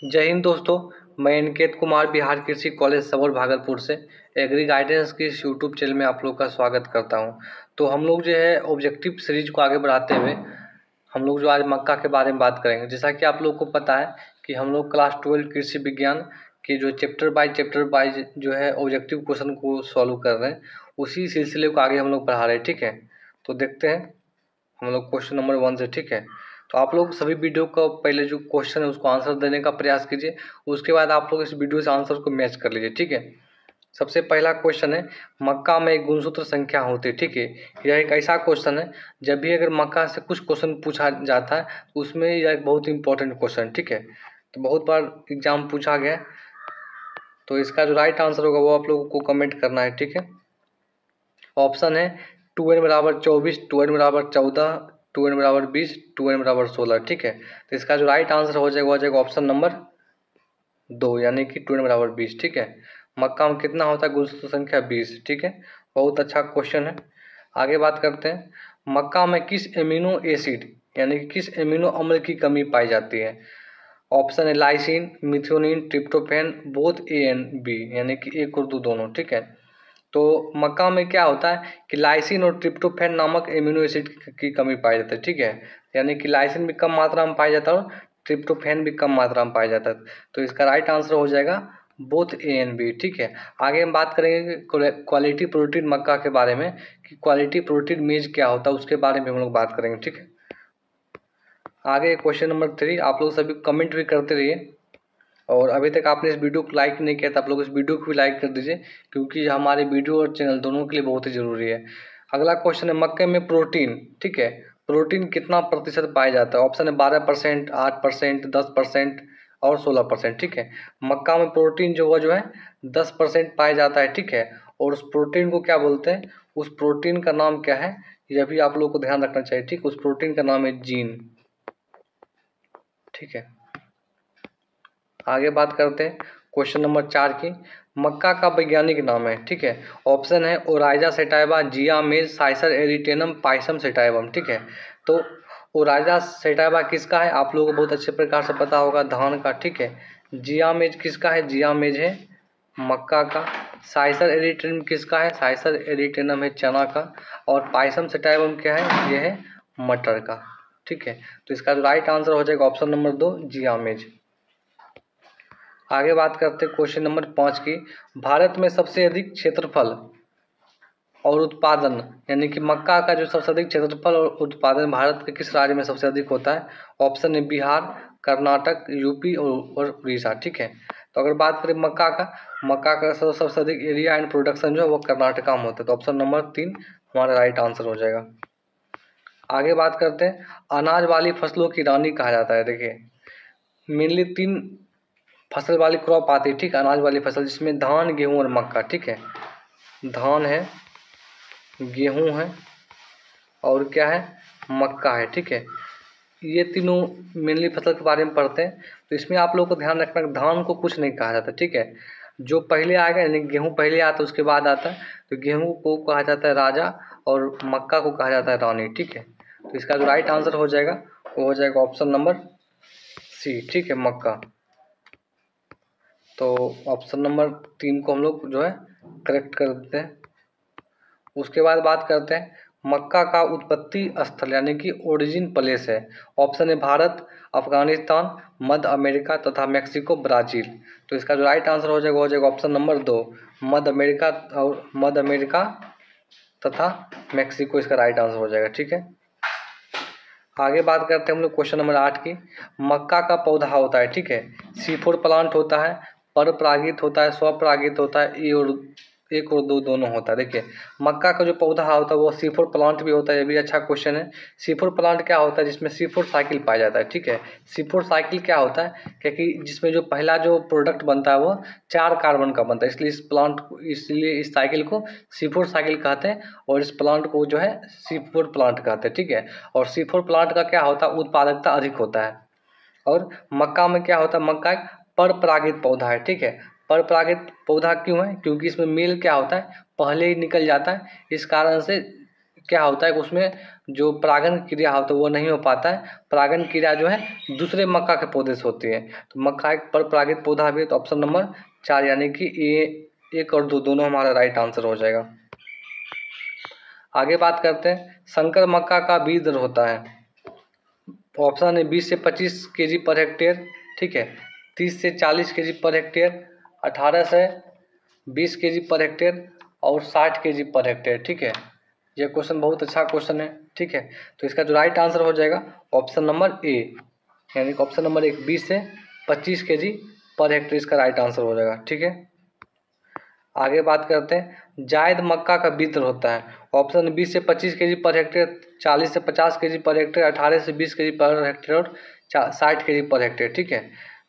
जय हिंद दोस्तों। मैं अनिकेत कुमार बिहार कृषि कॉलेज सबौर भागलपुर से एग्री गाइडेंस की इस यूट्यूब चैनल में आप लोग का स्वागत करता हूं। तो हम लोग जो है ऑब्जेक्टिव सीरीज को आगे बढ़ाते हुए हम लोग जो आज मक्का के बारे में बात करेंगे। जैसा कि आप लोग को पता है कि हम लोग क्लास 12 कृषि विज्ञान के जो चैप्टर बाय जो है ऑब्जेक्टिव क्वेश्चन को सॉल्व कर रहे हैं, उसी सिलसिले को आगे हम लोग पढ़ा रहे हैं। ठीक है, तो देखते हैं हम लोग क्वेश्चन नंबर 1 से। ठीक है, तो आप लोग सभी वीडियो का पहले जो क्वेश्चन है उसको आंसर देने का प्रयास कीजिए, उसके बाद आप लोग इस वीडियो से आंसर को मैच कर लीजिए। ठीक है, सबसे पहला क्वेश्चन है, मक्का में एक गुणसूत्र संख्या होती है। ठीक है, यह एक ऐसा क्वेश्चन है, जब भी अगर मक्का से कुछ क्वेश्चन पूछा जाता है तो उसमें यह एक बहुत इंपॉर्टेंट क्वेश्चन। ठीक है, तो बहुत बार एग्जाम पूछा गया, तो इसका जो राइट आंसर होगा वो आप लोगों को कमेंट करना है। ठीक है, ऑप्शन है 2n बराबर 24, 2n बराबर 14, 2n बराबर 20, 2n बराबर 16। ठीक है, तो इसका जो राइट आंसर हो जाएगा ऑप्शन नंबर 2, यानी कि 2n बराबर 20। ठीक है, मक्का में कितना होता है गुणसूत्र संख्या 20। ठीक है, बहुत अच्छा क्वेश्चन है। आगे बात करते हैं, मक्का में किस एमिनो एसिड यानी कि किस एमिनो अम्ल की कमी पाई जाती है। ऑप्शन है lysine, methionine, tryptophan, both A and B, यानी कि एक और दो दोनों। ठीक है, तो मक्का में क्या होता है कि लाइसिन और ट्रिप्टोफैन नामक एमिनो एसिड की कमी पाई जाती है। ठीक है, यानी कि लाइसिन भी कम मात्रा में पाया जाता है और ट्रिप्टोफैन भी कम मात्रा में पाया जाता है। तो इसका राइट आंसर हो जाएगा बोथ ए एंड बी। ठीक है, आगे हम बात करेंगे क्वालिटी प्रोटीन मक्का के बारे में कि क्वालिटी प्रोटीन मेज क्या होता है, उसके बारे में हम लोग बात करेंगे। ठीक है, आगे क्वेश्चन नंबर 3, आप लोग सभी कमेंट भी करते रहिए, और अभी तक आपने इस वीडियो को लाइक नहीं किया तो आप लोग इस वीडियो को भी लाइक कर दीजिए, क्योंकि हमारे वीडियो और चैनल दोनों के लिए बहुत ही ज़रूरी है। अगला क्वेश्चन है, मक्के में प्रोटीन, ठीक है, प्रोटीन कितना प्रतिशत पाया जाता है। ऑप्शन है 12%, 8%, 10% और 16%। ठीक है, मक्का में प्रोटीन जो है 10% पाया जाता है। ठीक है, और उस प्रोटीन को क्या बोलते हैं, उस प्रोटीन का नाम क्या है, यह भी आप लोग को ध्यान रखना चाहिए। ठीक, उस प्रोटीन का नाम है जीन। ठीक है, आगे बात करते हैं क्वेश्चन नंबर 4 की, मक्का का वैज्ञानिक नाम है। ठीक है, ऑप्शन है ओराइजा सेटाइवा, जिया मेज, साइसर एरिटेनम, पाइसम सेटाइवम। ठीक है, तो ओराइजा सेटाइवा किसका है, आप लोगों को बहुत अच्छे प्रकार से पता होगा, धान का। ठीक है, जिया मेज किसका है, जिया मेज है मक्का का। साइसर एरिटेनम किसका है, साइसर एरिटेनम है चना का। और पाइसम सेटाइवम क्या है, ये है मटर का। ठीक है, तो इसका जो राइट आंसर हो जाएगा ऑप्शन नंबर 2, जिया मेज। आगे बात करते हैं क्वेश्चन नंबर 5 की, भारत में सबसे अधिक क्षेत्रफल और उत्पादन, यानी कि मक्का का जो सबसे अधिक क्षेत्रफल और उत्पादन भारत के किस राज्य में सबसे अधिक होता है। ऑप्शन है बिहार, कर्नाटक, यूपी और उड़ीसा। ठीक है, तो अगर बात करें मक्का का सबसे अधिक एरिया एंड प्रोडक्शन जो है वो कर्नाटका में होता है। तो ऑप्शन नंबर 3 हमारा राइट आंसर हो जाएगा। आगे बात करते हैं, अनाज वाली फसलों की रानी कहा जाता है। देखिए, मेनली 3 फसल वाली क्रॉप आती है। ठीक, अनाज वाली फसल, जिसमें धान, गेहूं और मक्का। ठीक है, धान है, गेहूं है और क्या है, मक्का है। ठीक है, ये तीनों मेनली फसल के बारे में पढ़ते हैं। तो इसमें आप लोग को ध्यान रखना, धान को कुछ नहीं कहा जाता। ठीक है, जो पहले आएगा, यानी गेहूं पहले आता है उसके बाद आता है, तो गेहूं को कहा जाता है राजा और मक्का को कहा जाता है रानी। ठीक है, तो इसका जो राइट आंसर हो जाएगा वो हो जाएगा ऑप्शन नंबर सी। ठीक है, मक्का। तो ऑप्शन नंबर 3 को हम लोग जो है करेक्ट कर देते हैं। उसके बाद बात करते हैं, मक्का का उत्पत्ति स्थल यानी कि ओरिजिन प्लेस है। ऑप्शन है भारत, अफगानिस्तान, मध्य अमेरिका तथा मेक्सिको, ब्राज़ील। तो इसका जो राइट आंसर हो जाएगा ऑप्शन नंबर 2, मध्य अमेरिका तथा मेक्सिको, इसका राइट आंसर हो जाएगा। ठीक है, आगे बात करते हैं हम लोग क्वेश्चन नंबर 8 की, मक्का का पौधा होता है। ठीक है, C4 प्लांट होता है, परपरागित होता है, स्वपरागित होता है, एक और दो दोनों होता है। देखिए, मक्का का जो पौधा होता है वो C4 प्लांट भी होता है। ये भी अच्छा क्वेश्चन है। C4 प्लांट क्या होता है, जिसमें C4 साइकिल पाया जाता है। ठीक है, C4 साइकिल क्या होता है, क्योंकि जिसमें जो पहला जो प्रोडक्ट बनता है वो 4 कार्बन का बनता है, इसलिए इस साइकिल को C4 साइकिल कहते हैं, और इस प्लांट को जो है C4 प्लांट कहते हैं। ठीक है, और C4 प्लांट का क्या होता है, उत्पादकता अधिक होता है। और मक्का में क्या होता है, मक्का एक परपरागित पौधा है। ठीक है, परपरागित पौधा क्यों है, क्योंकि इसमें मेल क्या होता है, पहले ही निकल जाता है, इस कारण से क्या होता है कि उसमें जो परागण क्रिया होता है वो नहीं हो पाता है। परागण क्रिया जो है दूसरे मक्का के पौधे से होती है। तो मक्का एक पर परागित पौधा भी है। तो ऑप्शन नंबर 4 यानी कि ए 1 और 2 दोनों हमारा राइट आंसर हो जाएगा। आगे बात करते हैं, संकर मक्का का बीज दर होता है। ऑप्शन है 20 से 25 केजी पर हेक्टेयर, ठीक है, 30 से 40 केजी पर हेक्टेयर, 18 से 20 केजी पर हेक्टेयर और 60 केजी पर हेक्टेयर, ठीक है। यह क्वेश्चन बहुत अच्छा क्वेश्चन है, ठीक है। तो इसका जो राइट आंसर हो जाएगा ऑप्शन नंबर ए, यानी कि ऑप्शन नंबर 1 20 से 25 केजी पर हेक्टेयर इसका राइट आंसर हो जाएगा, ठीक है। आगे बात करते हैं, जायद मक्का का बीज दर होता है। ऑप्शन 20 से 25 केजी पर हेक्टेयर, 40 से 50 केजी पर हेक्टेयर, 18 से 20 केजी पर हेक्टेयर और 60 केजी पर हेक्टेयर, ठीक है।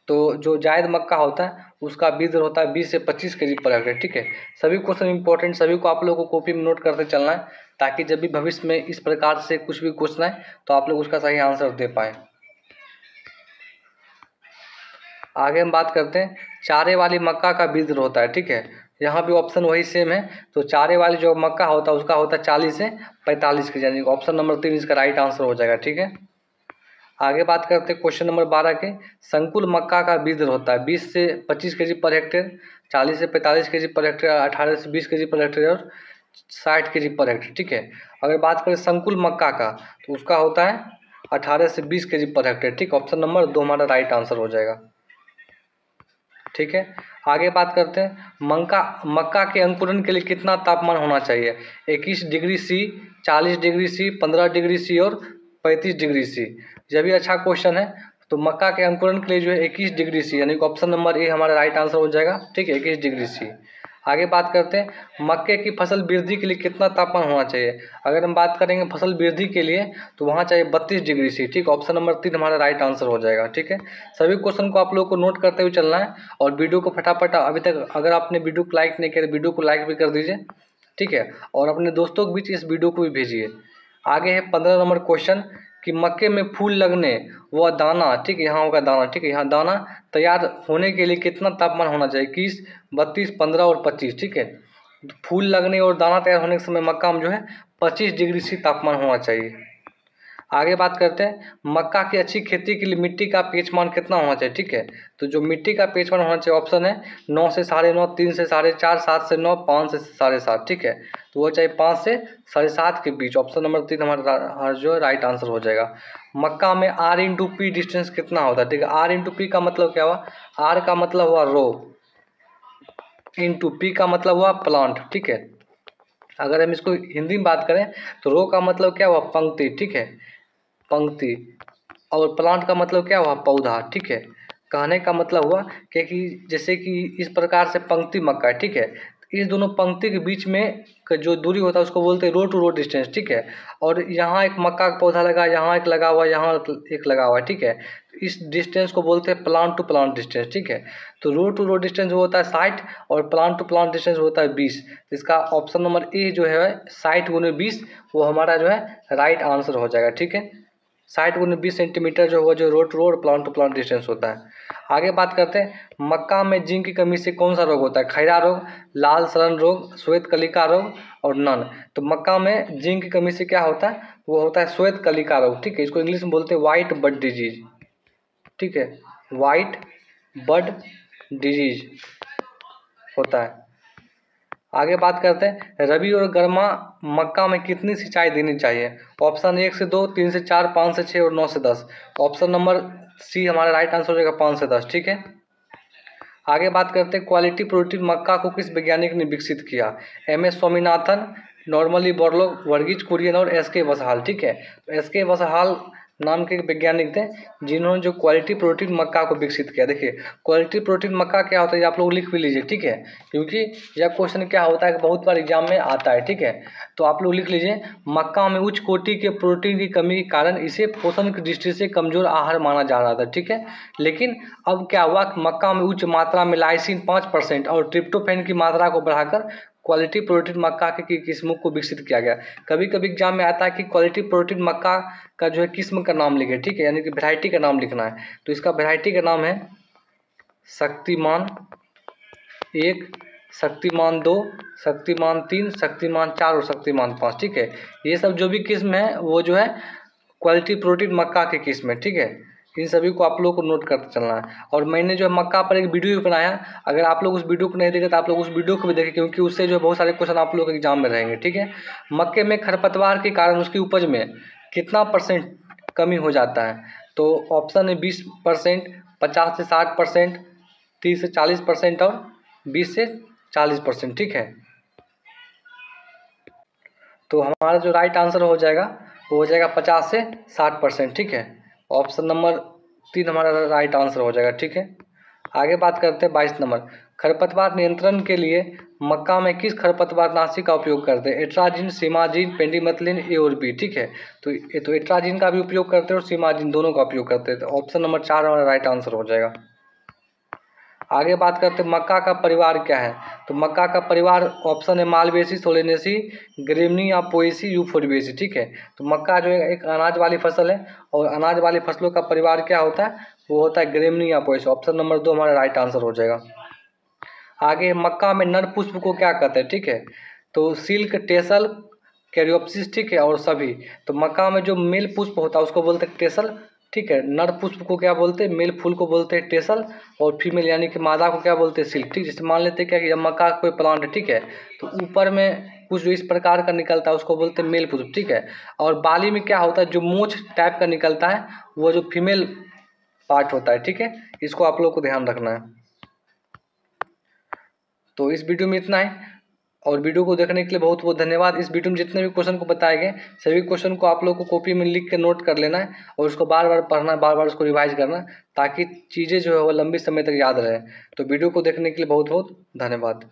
तो जो जायद मक्का होता है उसका बीज दर होता है 20 से 25 केजी पर हेक्टेयर, ठीक है। सभी क्वेश्चन इंपॉर्टेंट, सभी को आप लोगों को कॉपी में नोट करते चलना है, ताकि जब भी भविष्य में इस प्रकार से कुछ भी क्वेश्चन आए तो आप लोग उसका सही आंसर दे पाएँ। आगे हम बात करते हैं, चारे वाली मक्का का बीज दर होता है, ठीक है। यहाँ भी ऑप्शन वही सेम है। तो चारे वाली जो मक्का होता है उसका होता है 40 से 45 के, यानी ऑप्शन नंबर 3 इसका राइट आंसर हो जाएगा, ठीक है। आगे बात करते हैं क्वेश्चन नंबर 12 के, संकुल मक्का का बीज दर होता है 20 से 25 केजी पर हेक्टेयर, 40 से 45 केजी पर हेक्टेयर, 18 से 20 केजी पर हेक्टेयर और 60 केजी पर हेक्टेयर, ठीक है। अगर बात करें संकुल मक्का का तो उसका होता है 18 से 20 केजी पर हेक्टेयर, ठीक। ऑप्शन नंबर 2 हमारा राइट आंसर हो जाएगा, ठीक है। आगे बात करते हैं, मक्का के अंकुरण के लिए कितना तापमान होना चाहिए। 21 degree C, 40 degree C, 15 degree C और 35 डिग्री सी। यह भी अच्छा क्वेश्चन है। तो मक्का के अंकुरण के लिए जो है 21 डिग्री सी, यानी कि ऑप्शन नंबर ए हमारा राइट आंसर हो जाएगा, ठीक है, 21 डिग्री सी। आगे बात करते हैं, मक्के की फसल वृद्धि के लिए कितना तापमान होना चाहिए। अगर हम बात करेंगे फसल वृद्धि के लिए तो वहाँ चाहिए 32 डिग्री सी, ठीक। ऑप्शन नंबर 3 हमारा राइट आंसर हो जाएगा, ठीक है। सभी क्वेश्चन को आप लोगों को नोट करते हुए चलना है और वीडियो को फटाफट, अभी तक अगर आपने वीडियो को लाइक नहीं किया तो वीडियो को लाइक भी कर दीजिए, ठीक है, और अपने दोस्तों के बीच इस वीडियो को भी भेजिए। आगे है 15 नंबर क्वेश्चन कि मक्के में फूल लगने व दाना, ठीक है, यहाँ होगा दाना, ठीक है, यहाँ दाना तैयार होने के लिए कितना तापमान होना चाहिए। 21, 32, 15 और 25, ठीक है। फूल लगने और दाना तैयार होने के समय मक्का में जो है 25 डिग्री सी तापमान होना चाहिए। आगे बात करते हैं, मक्का की अच्छी खेती के लिए मिट्टी का पीएच मान कितना होना चाहिए, ठीक है। तो जो मिट्टी का पीएच मान होना चाहिए ऑप्शन है 9 से 9.5, 3 से 4.5, 7 से 9, 5 से 7.5, ठीक है। तो वो चाहिए 5 से 7.5 के बीच। ऑप्शन नंबर 3 हमारा जो है राइट आंसर हो जाएगा। मक्का में R/P डिस्टेंस कितना होता है, ठीक है। R/P का मतलब क्या हुआ, R का मतलब हुआ रो, इंटू P का मतलब हुआ प्लांट, ठीक है। अगर हम इसको हिंदी में बात करें तो रो का मतलब क्या हुआ पंक्ति, ठीक है, पंक्ति, और प्लांट का मतलब क्या हुआ पौधा, ठीक है। कहने का मतलब हुआ कि जैसे कि इस प्रकार से पंक्ति मक्का है, ठीक है, इस दोनों पंक्ति के बीच में का जो दूरी होता है उसको बोलते हैं रो टू रो डिस्टेंस, ठीक है। और यहाँ एक मक्का का पौधा लगा, यहाँ एक लगा हुआ, यहाँ एक लगा हुआ है, ठीक है। इस डिस्टेंस को बोलते हैं प्लांट टू प्लांट डिस्टेंस, ठीक है। तो रो टू रो डिस्टेंस वो होता है 60 और प्लांट टू प्लांट डिस्टेंस होता है 20। इसका ऑप्शन नंबर ए जो है 60 गुने 20 वो हमारा जो है राइट आंसर हो जाएगा, ठीक है। 60 गुने 20 सेंटीमीटर जो होगा जो रो टू रो और प्लांट टू प्लांट डिस्टेंस होता है। आगे बात करते हैं, मक्का में जिंक की कमी से कौन सा रोग होता है। खैरा रोग, लाल सड़न रोग, श्वेत कलिका रोग और नन। तो मक्का में जिंक की कमी से क्या होता है, वो होता है श्वेत कलिका रोग, ठीक है। इसको इंग्लिश में बोलते हैं वाइट बड डिजीज, ठीक है, वाइट बड डिजीज होता है। आगे बात करते हैं, रबी और गर्मा मक्का में कितनी सिंचाई देनी चाहिए। ऑप्शन 1 से 2, 3 से 4, 5 से 6 और 9 से 10। ऑप्शन नंबर सी हमारा राइट आंसर हो जाएगा 5 से 10, ठीक है। आगे बात करते हैं, क्वालिटी प्रोटीन मक्का को किस वैज्ञानिक ने विकसित किया। MS Swaminathan, Norman Borlaug, Verghese Kurien और SK वसहाल, ठीक है। SK वसहाल नाम के वैज्ञानिक थे जिन्होंने जो क्वालिटी प्रोटीन मक्का को विकसित किया। देखिए क्वालिटी प्रोटीन मक्का क्या होता है आप लोग लिख भी लीजिए, ठीक है, क्योंकि यह क्वेश्चन क्या होता है कि बहुत बार एग्जाम में आता है, ठीक है। तो आप लोग लिख लीजिए, मक्का में उच्च कोटि के प्रोटीन की कमी के कारण इसे पोषण की दृष्टि से कमजोर आहार माना जा रहा था, ठीक है। लेकिन अब क्या हुआ कि मक्का में उच्च मात्रा में लाइसिन 5% और ट्रिप्टोफैन की मात्रा को बढ़ाकर क्वालिटी प्रोटीन मक्का की किस्मों को विकसित किया गया। कभी कभी एग्जाम में आता है कि क्वालिटी प्रोटीन मक्का का जो है किस्म का नाम लिखे, ठीक है, यानी कि वैरायटी का नाम लिखना है। तो इसका वैरायटी का नाम है शक्तिमान 1, शक्तिमान 2, शक्तिमान 3, शक्तिमान 4 और शक्तिमान 5। ठीक है, ये सब जो भी किस्म है वो जो है क्वालिटी प्रोटीन मक्का की किस्म है। ठीक है, इन सभी को आप लोगों को नोट करते चलना है। और मैंने जो है मक्का पर एक वीडियो भी बनाया, अगर आप लोग उस वीडियो को नहीं देखे तो आप लोग उस वीडियो को भी देखें, क्योंकि उससे जो है बहुत सारे क्वेश्चन आप लोग के एग्जाम में रहेंगे। ठीक है, मक्के में खरपतवार के कारण उसकी उपज में कितना % कमी हो जाता है? तो ऑप्शन है 20%, 50 से 60%, 30 से 40% और 20 से 40%। ठीक है, तो हमारा जो राइट आंसर हो जाएगा वो हो जाएगा 50 से 60%। ठीक है, ऑप्शन नंबर 3 हमारा राइट आंसर हो जाएगा। ठीक है, आगे बात करते हैं 22 नंबर। खरपतवार नियंत्रण के लिए मक्का में किस खरपतवार नाशी का उपयोग करते हैं? एट्राजिन, सीमाजिन, पेंडिमेथिलिन, ए और बी। ठीक है, तो एट्राजिन का भी उपयोग करते हैं और सीमाजिन, दोनों का उपयोग करते हैं। तो ऑप्शन नंबर 4 हमारा राइट आंसर हो जाएगा। आगे बात करते हैं मक्का का परिवार क्या है? तो मक्का का परिवार ऑप्शन है मालवेसी, सोलेनेसी, ग्रेमनी या पोएसी, यूफोर्बिएसी। ठीक है, तो मक्का जो है एक अनाज वाली फसल है और अनाज वाली फसलों का परिवार क्या होता है? वो होता है ग्रेमनी या पोएसी। ऑप्शन नंबर 2 हमारा राइट आंसर हो जाएगा। आगे मक्का में नर पुष्प को क्या कहते हैं? ठीक है, तो सिल्क, टेसल, कैरियोप्सिस। ठीक है, और सभी। तो मक्का में जो मेल पुष्प होता है उसको बोलते हैं टेसल। ठीक है, नर पुष्प को क्या बोलते हैं? मेल फूल को बोलते हैं टेसल, और फीमेल यानी कि मादा को क्या बोलते हैं? सिल्क। ठीक, जैसे मान लेते हैं क्या कि जब मक्का का कोई प्लांट है, ठीक है, तो ऊपर में कुछ जो इस प्रकार का निकलता है उसको बोलते हैं मेल पुष्प। ठीक है, और बाली में क्या होता है? जो मूछ टाइप का निकलता है वो जो फीमेल पार्ट होता है। ठीक है, इसको आप लोग को ध्यान रखना है। तो इस वीडियो में इतना है, और वीडियो को देखने के लिए बहुत बहुत धन्यवाद। इस वीडियो में जितने भी क्वेश्चन को बताए गए सभी क्वेश्चन को आप लोग को कॉपी में लिख के नोट कर लेना है और उसको बार बार पढ़ना है, बार बार उसको रिवाइज करना, ताकि चीज़ें जो है वो लंबी समय तक याद रहे। तो वीडियो को देखने के लिए बहुत बहुत धन्यवाद।